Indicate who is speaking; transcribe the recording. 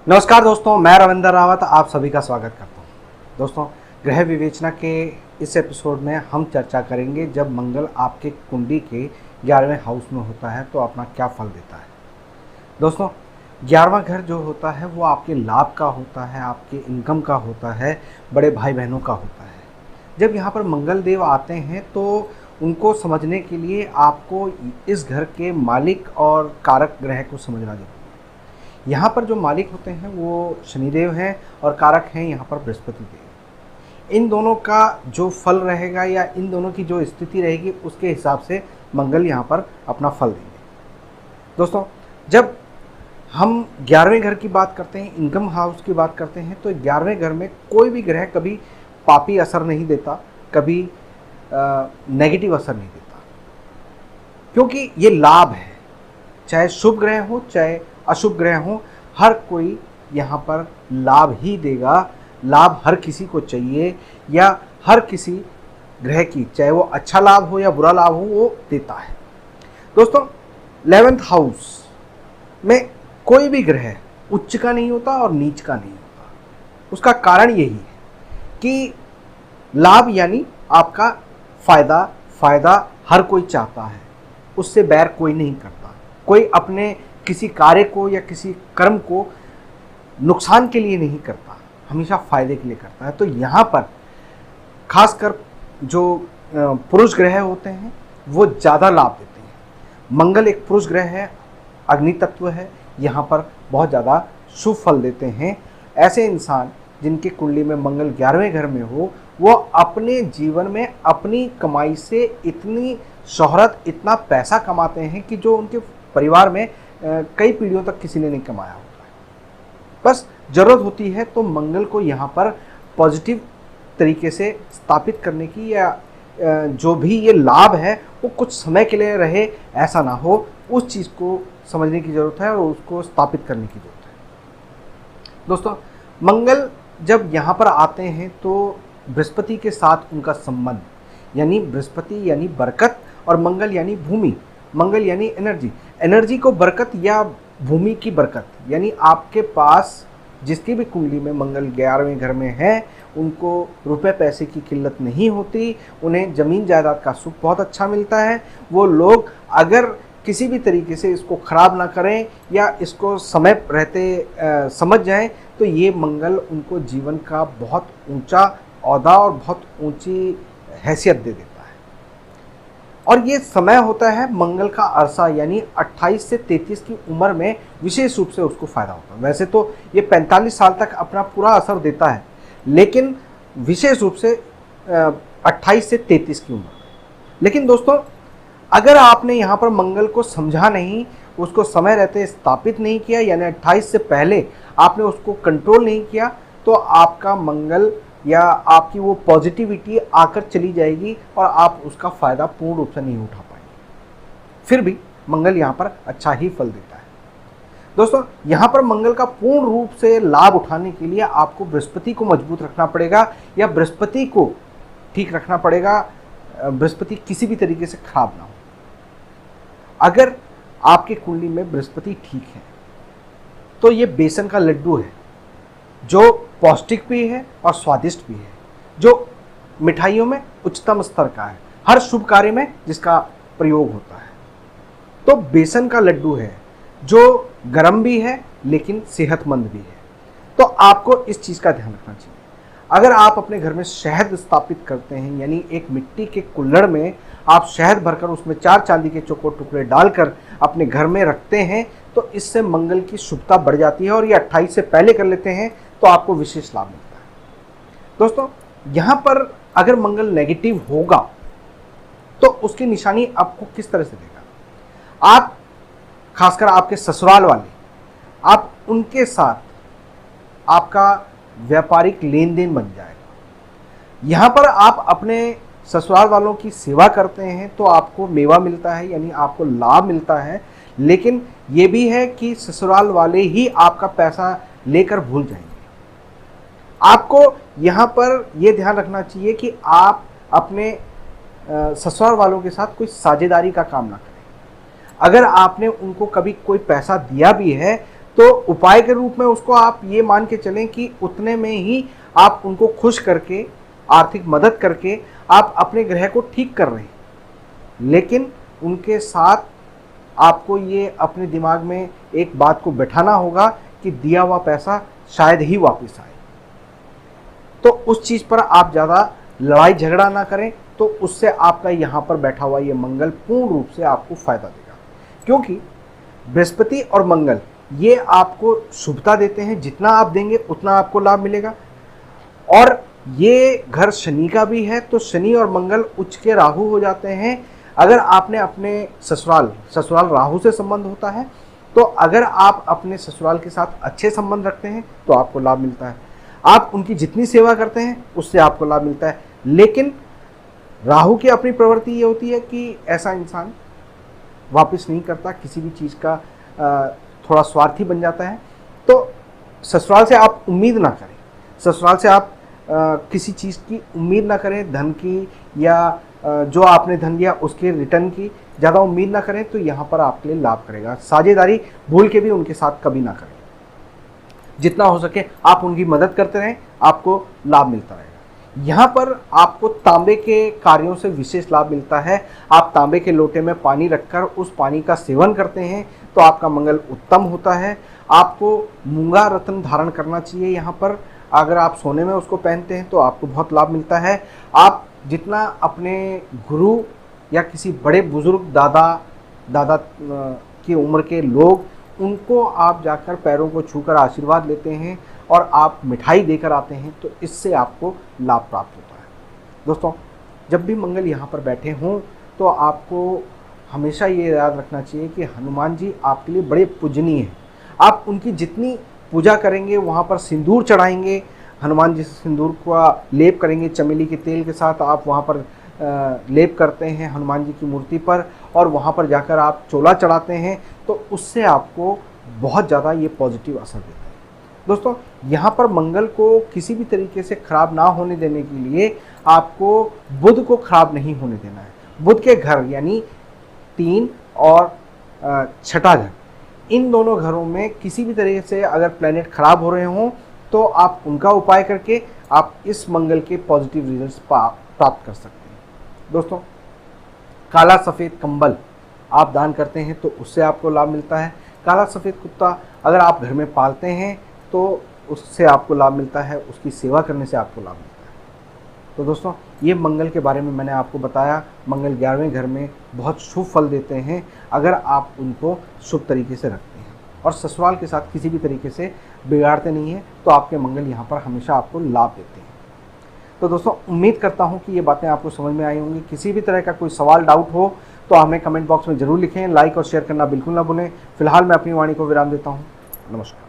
Speaker 1: नमस्कार दोस्तों, मैं रविंद्र रावत आप सभी का स्वागत करता हूं। दोस्तों, ग्रह विवेचना के इस एपिसोड में हम चर्चा करेंगे जब मंगल आपके कुंडली के 11वें हाउस में होता है तो अपना क्या फल देता है। दोस्तों, 11वां घर जो होता है वो आपके लाभ का होता है, आपके इनकम का होता है, बड़े भाई बहनों का होता है। जब यहाँ पर मंगल देव आते हैं तो उनको समझने के लिए आपको इस घर के मालिक और कारक ग्रह को समझना जरूरी है। यहाँ पर जो मालिक होते हैं वो शनिदेव हैं और कारक हैं यहाँ पर बृहस्पति देव। इन दोनों का जो फल रहेगा या इन दोनों की जो स्थिति रहेगी उसके हिसाब से मंगल यहाँ पर अपना फल देंगे। दोस्तों, जब हम 11वें घर की बात करते हैं, इनकम हाउस की बात करते हैं, तो 11वें घर में कोई भी ग्रह कभी पापी असर नहीं देता, कभी नेगेटिव असर नहीं देता, क्योंकि ये लाभ है। चाहे शुभ ग्रह हो चाहे अशुभ ग्रह हो, हर कोई यहाँ पर लाभ ही देगा। लाभ हर किसी को चाहिए या हर किसी ग्रह की, चाहे वो अच्छा लाभ हो या बुरा लाभ हो, वो देता है। दोस्तों, 11th हाउस में कोई भी ग्रह उच्च का नहीं होता और नीच का नहीं होता। उसका कारण यही है कि लाभ यानी आपका फायदा हर कोई चाहता है, उससे बैर कोई नहीं करता। कोई अपने किसी कार्य को या किसी कर्म को नुकसान के लिए नहीं करता, हमेशा फायदे के लिए करता है। तो यहाँ पर खासकर जो पुरुष ग्रह होते हैं वो ज़्यादा लाभ देते हैं। मंगल एक पुरुष ग्रह है, अग्नि तत्व है, यहाँ पर बहुत ज़्यादा शुभ फल देते हैं। ऐसे इंसान जिनकी कुंडली में मंगल 11वें घर में हो, वो अपने जीवन में अपनी कमाई से इतनी शोहरत, इतना पैसा कमाते हैं कि जो उनके परिवार में कई पीढ़ियों तक किसी ने नहीं कमाया होता है। बस ज़रूरत होती है तो मंगल को यहाँ पर पॉजिटिव तरीके से स्थापित करने की, या जो भी ये लाभ है वो कुछ समय के लिए रहे, ऐसा ना हो, उस चीज़ को समझने की ज़रूरत है और उसको स्थापित करने की ज़रूरत है। दोस्तों, मंगल जब यहाँ पर आते हैं तो बृहस्पति के साथ उनका संबंध, यानी बृहस्पति यानी बरकत और मंगल यानी भूमि, मंगल यानी एनर्जी को बरकत या भूमि की बरकत, यानी आपके पास जिसकी भी कुंडली में मंगल 11वें घर में है उनको रुपए पैसे की किल्लत नहीं होती, उन्हें ज़मीन जायदाद का सुख बहुत अच्छा मिलता है। वो लोग अगर किसी भी तरीके से इसको ख़राब ना करें या इसको समय रहते समझ जाएं तो ये मंगल उनको जीवन का बहुत ऊंचा ओहदा और बहुत ऊंची हैसियत दे देता है। और ये समय होता है मंगल का अरसा, यानी 28 से 33 की उम्र में विशेष रूप से उसको फ़ायदा होता है। वैसे तो ये 45 साल तक अपना पूरा असर देता है, लेकिन विशेष रूप से 28 से 33 की उम्र। लेकिन दोस्तों, अगर आपने यहाँ पर मंगल को समझा नहीं, उसको समय रहते स्थापित नहीं किया, यानी 28 से पहले आपने उसको कंट्रोल नहीं किया, तो आपका मंगल या आपकी वो पॉजिटिविटी आकर चली जाएगी और आप उसका फ़ायदा पूर्ण रूप से नहीं उठा पाएंगे। फिर भी मंगल यहाँ पर अच्छा ही फल देता है। दोस्तों, यहाँ पर मंगल का पूर्ण रूप से लाभ उठाने के लिए आपको बृहस्पति को मजबूत रखना पड़ेगा या बृहस्पति को ठीक रखना पड़ेगा। बृहस्पति किसी भी तरीके से खराब ना हो। अगर आपकी कुंडली में बृहस्पति ठीक है तो ये बेसन का लड्डू है जो पौष्टिक भी है और स्वादिष्ट भी है, जो मिठाइयों में उच्चतम स्तर का है, हर शुभ कार्य में जिसका प्रयोग होता है। तो बेसन का लड्डू है जो गर्म भी है लेकिन सेहतमंद भी है। तो आपको इस चीज़ का ध्यान रखना चाहिए। अगर आप अपने घर में शहद स्थापित करते हैं, यानी एक मिट्टी के कुल्हड़ में आप शहद भरकर उसमें 4 चांदी के चौकोर टुकड़े डालकर अपने घर में रखते हैं, तो इससे मंगल की शुभता बढ़ जाती है और ये 28 से पहले कर लेते हैं तो आपको विशेष लाभ मिलता है। दोस्तों, यहाँ पर अगर मंगल नेगेटिव होगा तो उसकी निशानी आपको किस तरह से देगा? आप खासकर आपके ससुराल वाले, आप उनके साथ आपका व्यापारिक लेन देन बन जाएगा। यहाँ पर आप अपने ससुराल वालों की सेवा करते हैं तो आपको मेवा मिलता है, यानी आपको लाभ मिलता है। लेकिन ये भी है कि ससुराल वाले ही आपका पैसा लेकर भूल जाएंगे। आपको यहाँ पर यह ध्यान रखना चाहिए कि आप अपने ससुराल वालों के साथ कोई साझेदारी का काम ना करें। अगर आपने उनको कभी कोई पैसा दिया भी है तो उपाय के रूप में उसको आप ये मान के चलें कि उतने में ही आप उनको खुश करके, आर्थिक मदद करके आप अपने ग्रह को ठीक कर रहे हैं। लेकिन उनके साथ आपको ये अपने दिमाग में एक बात को बैठाना होगा कि दिया हुआ पैसा शायद ही वापस आए। तो उस चीज़ पर आप ज़्यादा लड़ाई झगड़ा ना करें, तो उससे आपका यहाँ पर बैठा हुआ ये मंगल पूर्ण रूप से आपको फायदा देगा। क्योंकि बृहस्पति और मंगल ये आपको शुभता देते हैं, जितना आप देंगे उतना आपको लाभ मिलेगा। और ये घर शनि का भी है, तो शनि और मंगल उच्च के राहु हो जाते हैं। अगर आपने अपने ससुराल राहु से संबंध होता है, तो अगर आप अपने ससुराल के साथ अच्छे संबंध रखते हैं तो आपको लाभ मिलता है। आप उनकी जितनी सेवा करते हैं उससे आपको लाभ मिलता है। लेकिन राहु की अपनी प्रवृत्ति ये होती है कि ऐसा इंसान वापस नहीं करता, किसी भी चीज़ का थोड़ा स्वार्थी बन जाता है। तो ससुराल से आप उम्मीद ना करें, ससुराल से आप किसी चीज़ की उम्मीद ना करें, धन की या जो आपने धन दिया उसके रिटर्न की ज़्यादा उम्मीद ना करें, तो यहाँ पर आपके लिए लाभ करेगा। साझेदारी भूल के भी उनके साथ कभी ना करें। जितना हो सके आप उनकी मदद करते रहें, आपको लाभ मिलता रहेगा। यहाँ पर आपको तांबे के कार्यों से विशेष लाभ मिलता है। आप तांबे के लोटे में पानी रखकर उस पानी का सेवन करते हैं तो आपका मंगल उत्तम होता है। आपको मूंगा रत्न धारण करना चाहिए। यहाँ पर अगर आप सोने में उसको पहनते हैं तो आपको बहुत लाभ मिलता है। आप जितना अपने गुरु या किसी बड़े बुजुर्ग दादा की उम्र के लोग, उनको आप जाकर पैरों को छूकर आशीर्वाद लेते हैं और आप मिठाई देकर आते हैं, तो इससे आपको लाभ प्राप्त होता है। दोस्तों, जब भी मंगल यहाँ पर बैठे हों तो आपको हमेशा ये याद रखना चाहिए कि हनुमान जी आपके लिए बड़े पूजनीय हैं। आप उनकी जितनी पूजा करेंगे, वहाँ पर सिंदूर चढ़ाएंगे, हनुमान जी से सिंदूर का लेप करेंगे, चमेली के तेल के साथ आप वहाँ पर लेप करते हैं हनुमान जी की मूर्ति पर, और वहाँ पर जाकर आप चोला चढ़ाते हैं, तो उससे आपको बहुत ज़्यादा ये पॉजिटिव असर देता है। दोस्तों, यहाँ पर मंगल को किसी भी तरीके से खराब ना होने देने के लिए आपको बुध को खराब नहीं होने देना है। बुध के घर यानी 3 और 6ठा घर, इन दोनों घरों में किसी भी तरीके से अगर प्लैनेट खराब हो रहे हों तो आप उनका उपाय करके आप इस मंगल के पॉजिटिव रिजल्ट्स प्राप्त कर सकते हैं। दोस्तों, काला सफ़ेद कंबल आप दान करते हैं तो उससे आपको लाभ मिलता है। काला सफ़ेद कुत्ता अगर आप घर में पालते हैं तो उससे आपको लाभ मिलता है, उसकी सेवा करने से आपको लाभ मिलता है। तो दोस्तों, ये मंगल के बारे में मैंने आपको बताया। मंगल 11वें घर में बहुत शुभ फल देते हैं अगर आप उनको शुभ तरीके से रखते हैं और ससुराल के साथ किसी भी तरीके से बिगाड़ते नहीं हैं, तो आपके मंगल यहाँ पर हमेशा आपको लाभ देते हैं। तो दोस्तों, उम्मीद करता हूँ कि ये बातें आपको समझ में आई होंगी। किसी भी तरह का कोई सवाल डाउट हो तो हमें कमेंट बॉक्स में ज़रूर लिखें। लाइक और शेयर करना बिल्कुल ना भूलें। फिलहाल मैं अपनी वाणी को विराम देता हूँ। नमस्कार।